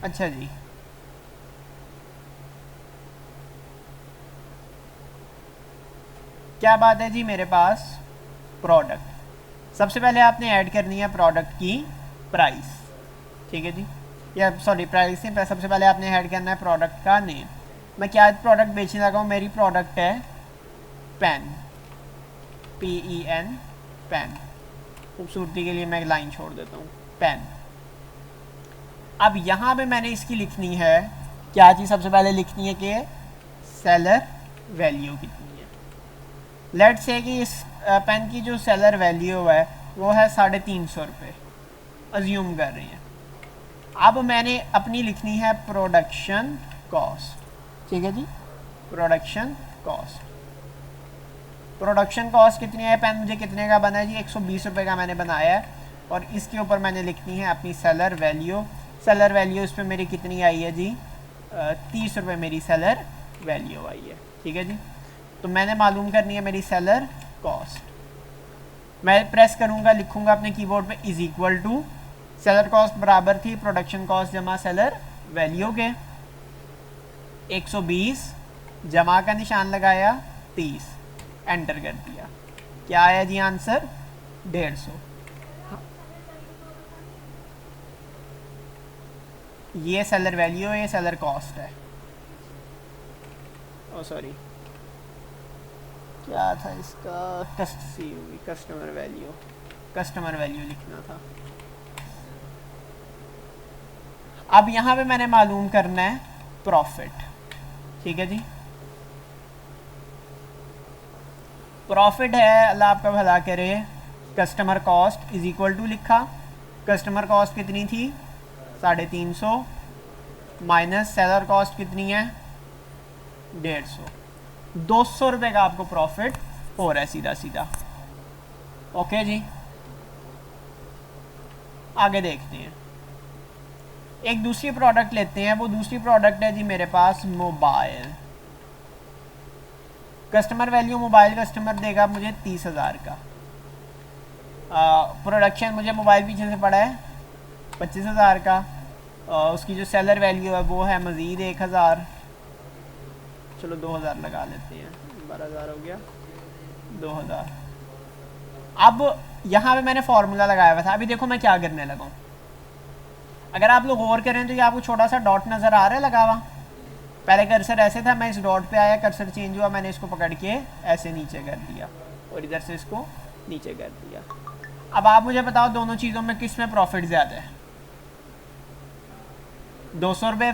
अच्छा जी, क्या बात है जी, मेरे पास प्रोडक्ट, सबसे पहले आपने ऐड करनी है प्रोडक्ट की प्राइस, ठीक है जी, या सॉरी प्राइस नहीं, सबसे पहले आपने ऐड करना है प्रोडक्ट का नेम। मैं क्या प्रोडक्ट बेचने लगा हूँ, मेरी प्रोडक्ट है पेन, PEN, पेन, खूबसूरती के लिए मैं लाइन छोड़ देता हूँ, पेन। अब यहाँ पे मैंने इसकी लिखनी है क्या चीज़, सबसे पहले लिखनी है कि सेलर वैल्यू कितनी है। लेट से कि इस पेन की जो सेलर वैल्यू है वो है 350 रुपये, अज्यूम कर रही है। अब मैंने अपनी लिखनी है प्रोडक्शन कॉस्ट, ठीक है जी, प्रोडक्शन कॉस्ट। प्रोडक्शन कॉस्ट कितनी है, पेन मुझे कितने का बना है जी, 120 रुपये का मैंने बनाया है। और इसके ऊपर मैंने लिखनी है अपनी सेलर वैल्यू। सेलर वैल्यू इस पर मेरी कितनी आई है जी, 30 रुपये मेरी सेलर वैल्यू आई है, ठीक है जी। तो मैंने मालूम करनी है मेरी सेलर कॉस्ट। मैं प्रेस करूँगा, लिखूँगा अपने कीबोर्ड पे is equal to, seller cost बराबर थी प्रोडक्शन कॉस्ट जमा सेलर वैल्यू के, 120 जमा का निशान लगाया 30, एंटर कर दिया। क्या आया जी आंसर, 150। ये सेलर वैल्यू है, ये सेलर कॉस्ट है। ओ सॉरी, क्या था इसका, कस्टमर वैल्यू, कस्टमर वैल्यू लिखना था। अब यहाँ पे मैंने मालूम करना है प्रॉफिट, ठीक है जी। प्रॉफिट है, अल्लाह आपका भला करे, customer cost is equal to लिखा, कस्टमर कॉस्ट कितनी थी 350 माइनस सेलर कॉस्ट कितनी है 150, 200 रुपये का आपको प्रॉफिट हो रहा है सीधा सीधा। ओके जी, आगे देखते हैं, एक दूसरी प्रोडक्ट लेते हैं। वो दूसरी प्रोडक्ट है जी मेरे पास mobile. Customer value mobile customer देगा मुझे 30,000 का। प्रोडक्शन मुझे मोबाइल पीछे से पड़ा है 25,000 का। उसकी जो सेलर वैल्यू है वो है मज़ीद 1,000, चलो 2,000 लगा लेते हैं, 12,000 हो गया, 2,000। अब यहाँ पे मैंने फार्मूला लगाया हुआ था, अभी देखो मैं क्या करने लगा हूँ। अगर आप लोग गौर करें तो ये आपको छोटा सा डॉट नज़र आ रहा है लगा हुआ। पहले कर्सर ऐसे था, मैं इस डॉट पे आया, कर्सर चेंज हुआ, मैंने इसको पकड़ के ऐसे नीचे कर दिया और इधर से इसको नीचे कर दिया। अब आप मुझे बताओ दोनों चीज़ों में किस में प्रॉफिट ज़्यादा है, 200 रुपये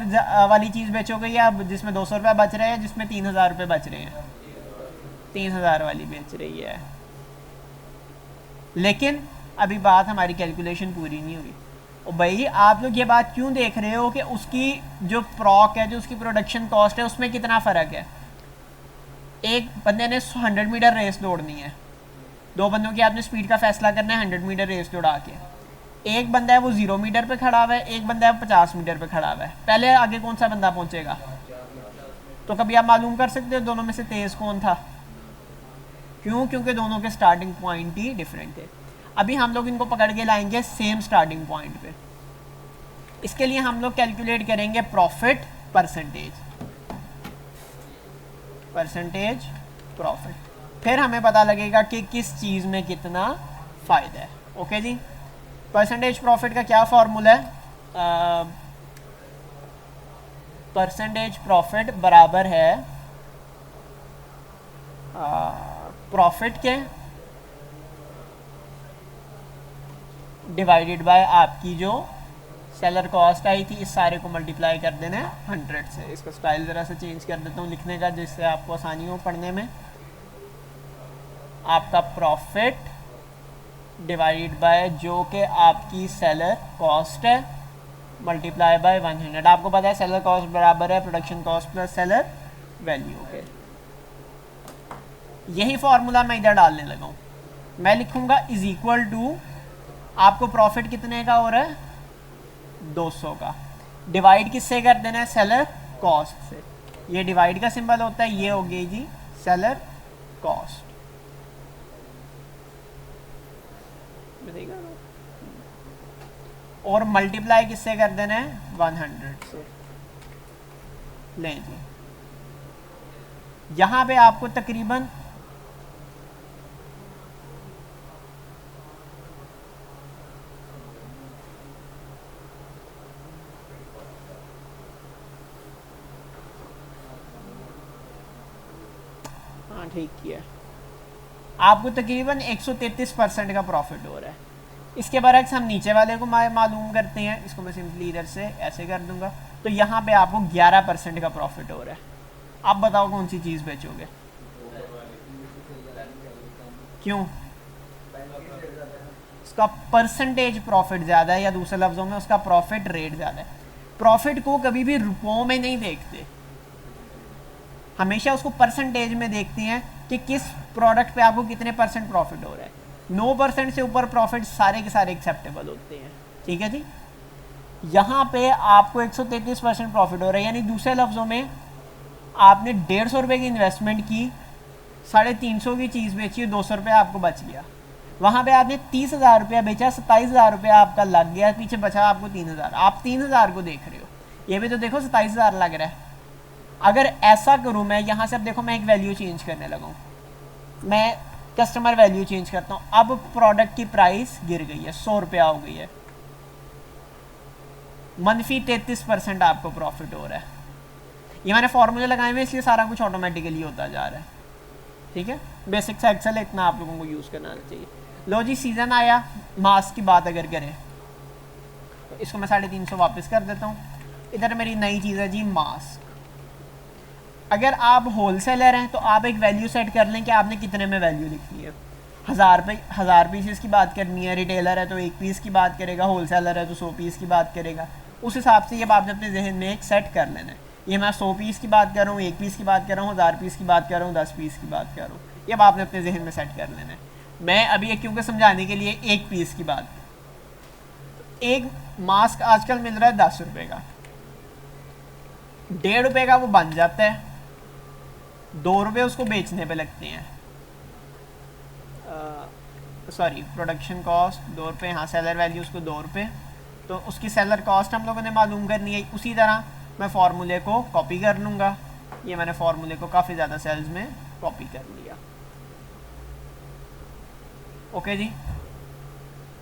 वाली चीज़ बेचोगे या जिसमें 200 रुपये बच रहे हैं, जिसमें 3,000 रुपये बच रहे हैं, 3,000 वाली बेच रही है। लेकिन अभी बात हमारी कैलकुलेशन पूरी नहीं हुई। और भाई आप लोग ये बात क्यों देख रहे हो कि उसकी जो प्रॉक है, जो उसकी प्रोडक्शन कॉस्ट है, उसमें कितना फ़र्क है। एक बंदे ने 100 मीटर रेस दौड़नी है, दो बंदों की आपने स्पीड का फैसला करना है 100 मीटर रेस दौड़ा के। एक बंदा है वो 0 मीटर पे खड़ा हुआ है, एक बंदा है 50 मीटर पे खड़ा हुआ है, पहले आगे कौन सा बंदा पहुंचेगा। तो कभी आप मालूम कर सकते हो दोनों में से तेज़ कौन था, क्यों, क्योंकि दोनों के स्टार्टिंग पॉइंट ही डिफरेंट है। अभी हम लोग इनको पकड़ के लाएंगे सेम स्टार्टिंग पॉइंट पे। इसके लिए हम लोग कैलकुलेट करेंगे प्रॉफिट परसेंटेज, परसेंटेज प्रॉफिट, फिर हमें पता लगेगा कि किस चीज़ में कितना फ़ायदा है। ओके जी, परसेंटेज प्रॉफिट का क्या फॉर्मूला है, परसेंटेज प्रॉफिट बराबर है प्रॉफिट के डिवाइडेड बाय आपकी जो सेलर कॉस्ट आई थी, इस सारे को मल्टीप्लाई कर देना है 100 से। इसका स्टाइल ज़रा सा चेंज कर देता हूँ लिखने का, जिससे आपको आसानी हो पढ़ने में। आपका प्रॉफिट डिवाइडेड बाय जो कि आपकी सेलर कॉस्ट है मल्टीप्लाई बाय 100। आपको पता है सेलर कॉस्ट बराबर है production cost plus seller value के। यही फॉर्मूला मैं इधर डालने लगा हूँ। मैं लिखूँगा इज इक्वल टू, आपको प्रॉफिट कितने का हो रहा है 200 का, डिवाइड किससे कर देना है सेलर कॉस्ट से। ये डिवाइड का सिंबल होता है, ये हो गई जी सेलर कॉस्ट। और मल्टीप्लाई किससे कर देना है 100 से। लें जी, यहाँ पे आपको तकरीबन हाँ ठीक किया, आपको तकरीबन 133% का प्रॉफिट हो रहा है। इसके बरक्स हम नीचे वाले को मालूम करते हैं, इसको मैं सिंपली इधर से ऐसे कर दूंगा, तो यहाँ पे आपको 11% का प्रॉफिट हो रहा है। आप बताओ कौन सी चीज़ बेचोगे? क्यों? उसका परसेंटेज प्रॉफिट ज़्यादा है, या दूसरे लफ्ज़ों में उसका प्रॉफिट रेट ज़्यादा है। प्रॉफिट को कभी भी रुपयों में नहीं देखते, हमेशा उसको परसेंटेज में देखते हैं कि किस प्रोडक्ट पे आपको कितने परसेंट प्रॉफिट हो रहा है। 9% से ऊपर प्रॉफिट सारे के सारे एक्सेप्टेबल होते हैं, ठीक है जी। यहाँ पे आपको 133% प्रॉफिट हो रहा है, यानी दूसरे लफ्ज़ों में आपने 150 रुपये की इन्वेस्टमेंट की, 350 की चीज़ बेची, 200 रुपये आपको बच गया। वहाँ पे आपने 30,000 रुपया बेचा, 27,000 रुपया आपका लग गया, पीछे बचा आपको 3,000। आप 3,000 को देख रहे हो, ये भी तो देखो 27,000 लग रहा है। अगर ऐसा करूँ मैं, यहाँ से अब देखो मैं एक वैल्यू चेंज करने लगा हूँ, मैं कस्टमर वैल्यू चेंज करता हूँ। अब प्रोडक्ट की प्राइस गिर गई है, 100 रुपया हो गई है, मनफी 33% आपको प्रॉफिट हो रहा है। ये मैंने फॉर्मूले लगाए हुए, इसलिए सारा कुछ ऑटोमेटिकली होता जा रहा है, ठीक है। बेसिक सा एक्सेल इतना आप लोगों को यूज़ करना चाहिए। लो जी, सीज़न आया, मास्क की बात अगर करें तो इसको मैं 350 वापस कर देता हूँ। इधर मेरी नई चीज़ है जी मास्क। अगर आप होलसेलर हैं तो आप एक वैल्यू सेट कर लें कि आपने कितने में वैल्यू लिखनी है। 1000 पीसेस की बात करनी है, रिटेलर है तो 1 पीस की बात करेगा, होलसेलर है तो 100 पीस की बात करेगा। उस हिसाब से ये आपने अपने जहन में एक सेट कर लेना है। ये मैं 100 पीस की बात कर रहा हूँ, 1 पीस की बात कर रहा हूँ, 1000 पीस की बात कर रहा हूँ, 10 पीस की बात कर रहा हूँ, ये आपने अपने जहन में सेट कर लेना है। मैं अभी क्योंकि समझाने के लिए 1 पीस की बात, एक मास्क आजकल मिल रहा है 10 रुपये का, 1.5 रुपये का वो बन जाता है, 2 रुपये उसको बेचने पे लगते हैं। सॉरी, प्रोडक्शन कॉस्ट 2 रुपये, हाँ सेलर वैल्यू उसको 2 रुपये, तो उसकी सेलर कॉस्ट हम लोगों ने मालूम करनी है। उसी तरह मैं फार्मूले को कॉपी कर लूँगा, ये मैंने फार्मूले को काफ़ी ज़्यादा सेल्स में कॉपी कर लिया। ओके जी,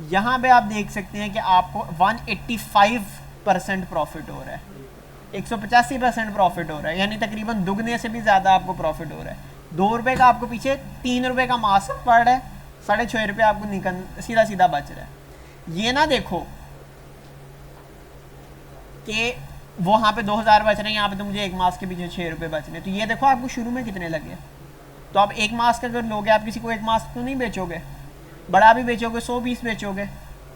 यहाँ पे आप देख सकते हैं कि आपको 185% प्रॉफिट हो रहा है, 185% प्रॉफिट हो रहा है, यानी तकरीबन दुगने से भी ज़्यादा आपको प्रॉफिट हो रहा है। 2 रुपये का आपको पीछे 3 रुपये का मास्क पड़ रहा है, 6.5 रुपये आपको निकल सीधा सीधा बच रहा है। ये ना देखो कि वहाँ पे 2000 बच रहे हैं, यहाँ पे तो मुझे एक मास्क के पीछे 6 रुपये बच रहे हैं। तो ये देखो आपको शुरू में कितने लगे। तो आप एक मास्क अगर लोगे, आप किसी को एक मास्क तो नहीं बेचोगे, बड़ा भी बेचोगे, 100 पीस बेचोगे,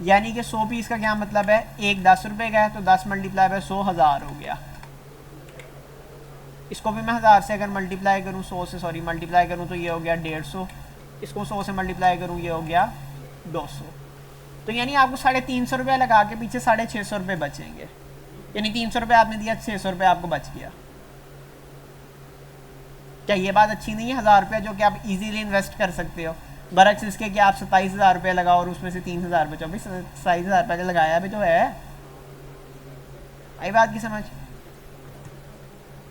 यानी कि 100 पीस का क्या मतलब है, एक 10 रुपये का है तो 10 मल्टीप्लाई बाय 100 1000 हो गया। इसको भी मैं 1000 से अगर मल्टीप्लाई करूँ, 100 से सॉरी मल्टीप्लाई करूँ तो ये हो गया 150, इसको 100 से मल्टीप्लाई करूँ ये हो गया 200। तो यानी आपको 350 रुपये लगा के पीछे 650 रुपये बचेंगे, यानी 300 रुपये आपने दिया, 600 रुपये आपको बच गया। क्या ये बात अच्छी नहीं है? 1000 रुपये जो कि आप इजीली इन्वेस्ट कर सकते हो, बरक्स इसके कि आप 27,000 रुपये लगाओ और उसमें से 3,000 बचो। भाई 27,000 रुपये लगाया भी तो है, आई बात की समझ।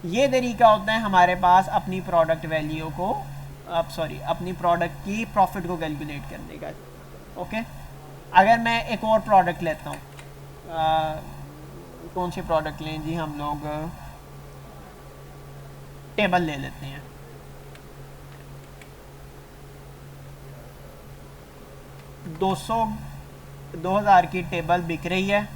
ये तरीका होता है हमारे पास अपनी प्रोडक्ट वैल्यू को, अपनी प्रोडक्ट की प्रॉफिट को कैलकुलेट करने का। ओके, अगर मैं एक और प्रोडक्ट लेता हूँ, कौन सी प्रोडक्ट लें जी, हम लोग टेबल ले लेते हैं। $200 2000 की टेबल बिक रही है,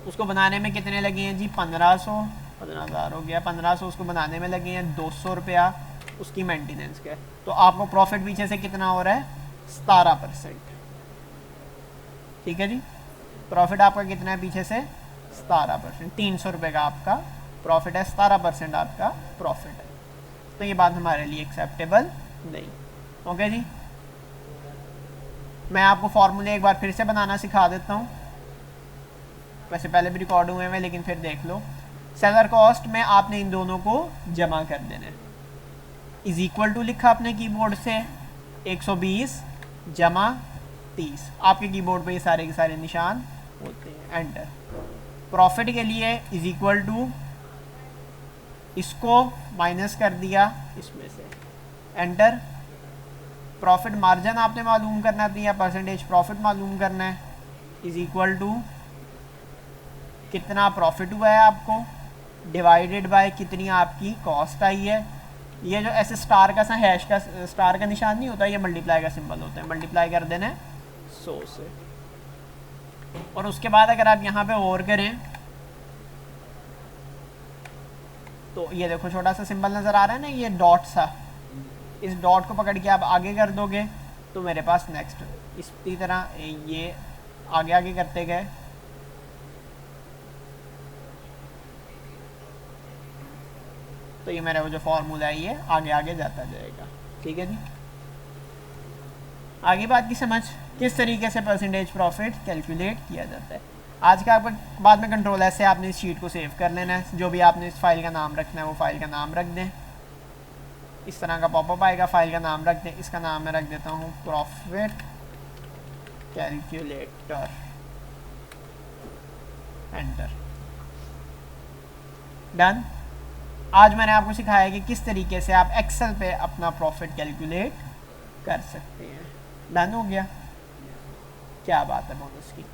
उसको बनाने में कितने लगे हैं जी, 1500, 15,000 हो गया, 1500 उसको बनाने में लगे हैं, 200 रुपया उसकी मेंटेनेंस का। तो आपको प्रॉफिट पीछे से कितना हो रहा है, 17%। ठीक है जी, प्रॉफिट आपका कितना है पीछे से, 17%। 300 रुपये का आपका प्रॉफिट है, 17% आपका प्रॉफिट है। तो ये बात हमारे लिए एक्सेप्टेबल नहीं। ओके जी, मैं आपको फॉर्मूले एक बार फिर से बनाना सिखा देता हूँ, वैसे पहले भी रिकॉर्ड हुए हैं लेकिन फिर देख लो। सेलर कॉस्ट में आपने इन दोनों को जमा कर देना है, इज इक्वल टू लिखा अपने कीबोर्ड से 120 जमा 30। आपके कीबोर्ड पे ये सारे के सारे निशान होते हैं। एंटर। प्रॉफिट के लिए इज इक्वल टू, इसको माइनस कर दिया इसमें से, एंटर। प्रॉफिट मार्जिन आपने मालूम करना है या परसेंटेज प्रॉफिट मालूम करना है, इज इक्वल टू कितना प्रॉफिट हुआ है आपको डिवाइडेड बाय कितनी आपकी कॉस्ट आई है। ये जो ऐसे स्टार का सा हैश का स्टार का निशान नहीं होता, ये मल्टीप्लाई का सिंबल होता है, मल्टीप्लाई कर देना है 100 से। और उसके बाद अगर आप यहाँ पे और करें तो ये देखो छोटा सा सिंबल नज़र आ रहा है ना, ये डॉट सा, इस डॉट को पकड़ के आप आगे कर दोगे तो मेरे पास नेक्स्ट इसी तरह ये आगे आगे करते गए तो ये मेरा वो जो फॉर्मूला है ये आगे आगे जाता जाएगा। ठीक है जी, आगे बात की समझ किस तरीके से परसेंटेज प्रॉफिट कैलकुलेट किया जाता है। आज का आपको बाद में कंट्रोल एस से आपने इस शीट को सेव कर लेना है, जो भी आपने इस फाइल का नाम रखना है वो फाइल का नाम रख दें। इस तरह का पॉपअप आएगा, फाइल का नाम रख दें, इसका नाम मैं रख देता हूँ प्रॉफिट कैलकुलेटर, एंटर, डन। आज मैंने आपको सिखाया कि किस तरीके से आप एक्सेल पे अपना प्रॉफिट कैलकुलेट कर सकते हैं। डन हो गया, क्या बात है बोनस की।